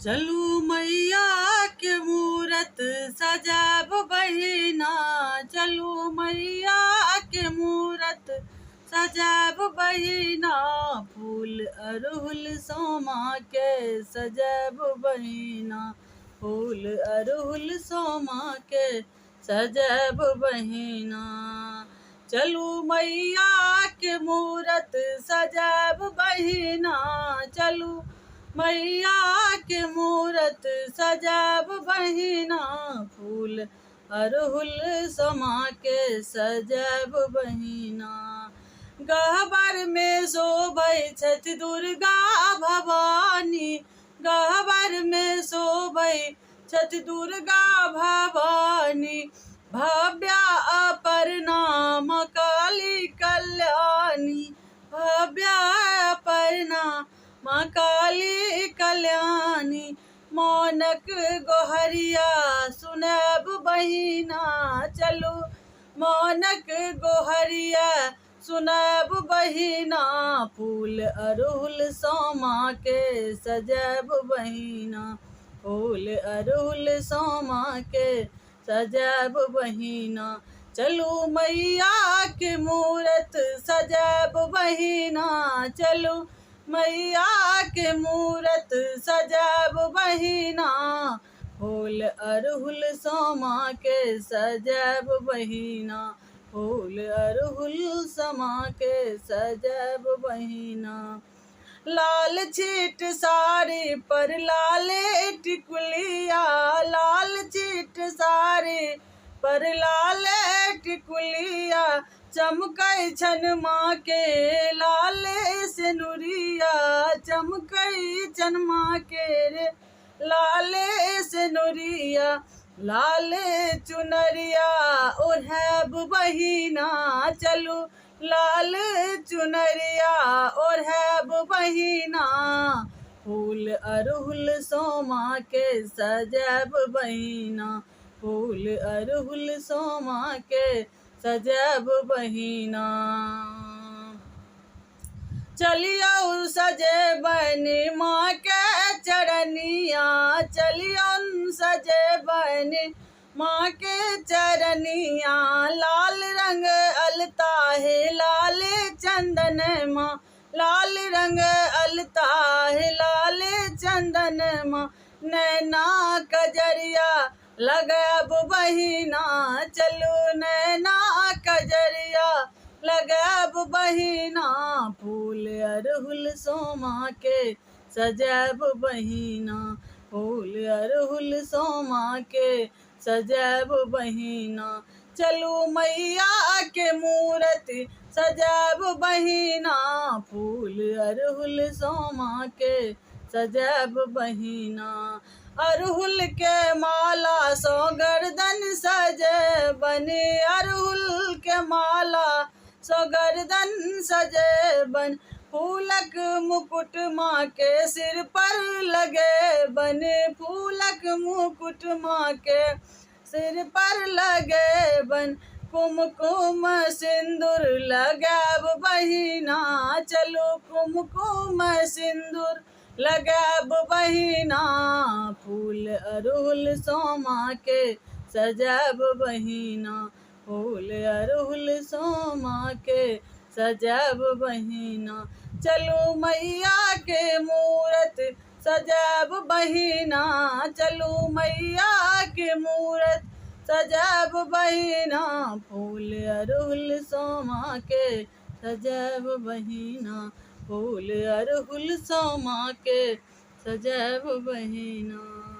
चलू मैया के मूरत सजाब बहिना, चलू मैया के मूरत सजाब बहिना, फूल अड़हुल सोमा के सजाब बहिना, फूल अड़हुल सोमा के सजाब बहिना। चलू मैया के मूरत सजाब बहिना, चलू मैया के मूरत सजाब बहिना, फूल अड़हुल सोमा के सजाब बहिना। गहबर में शोभै छथि दुर्गा भवानी, गहबर में शोभै छथि दुर्गा भवानी, भव्या अपर्णा मां काली कल्याणी, भव्या अपर्णा मां काली कल्याणी। मौनक गोहरिया सुनब बहिना, चलू मौनक गोहरिया सुनब बहिना, फूल अड़हुल सोमा के सजाब बहिना, फूल अड़हुल सोमा के सजाब बहिना। चलू मैया के मूरत सजाब बहिना, चलू मैया के मूरत सजाब बहिना, फूल अड़हुल सोमा के सजाब बहिना, फूल अड़हुल सोमा के सजाब बहिना। लाल छीट साड़ी पर लाले टिकुलिया, लाल छीट साड़ी पर लाले टिकुलिया, चमकै छन माँ के लाले सिनुरिया, चमकै छन माँ के रे लाले सिनुरिया। लाले चुनरिया ओढ़ब बहिना, चलू लाल चुनरिया ओढ़ब बहिना, फूल अड़हुल सोमा के सजाब बहिना, फूल अड़हुल सोमा के सजाब बहिना। चलियौ सजे बनी माँ के चरनिया, चलियौ सजे बनी माँ के चरनिया, लाल रंग अलता है लाल चंदन माँ, लाल रंग अलता है लाल चंदन माँ, नैना कजरिया लगब बहिना, चलू नैना कजरिया लगब बहिना, फूल अड़हुल सोमा के सजाब बहिना, फूल अड़हुल सोमा के सजाब बहिना। चलू मैया के मूरत सजाब बहिना, फूल अड़हुल सोमा के सजाब बहिना। अड़हुल के माला सो गर्दन सजे बने, अड़हुल के माला सो गर्दन सजे बन, फूलक मुकुट माँ के सिर पर लगे बने, फूलक मुकुट माँ के सिर पर लगे बन, कुमकुम सिंदूर लगाब बहिना, चलो कुमकुम सिंदूर लगाब बहिना, फूल अड़हुल सोमा के सजाब बहिना, फूल अड़हुल सोमा के सजाब बहिना। चलू मैया के मूरत सजाब बहिना, चलू मैया के मूरत सजाब बहिना, फूल अड़हुल सोमा के सजाब बहिना, फूल अड़हुल सोमा के सजाब बहिना।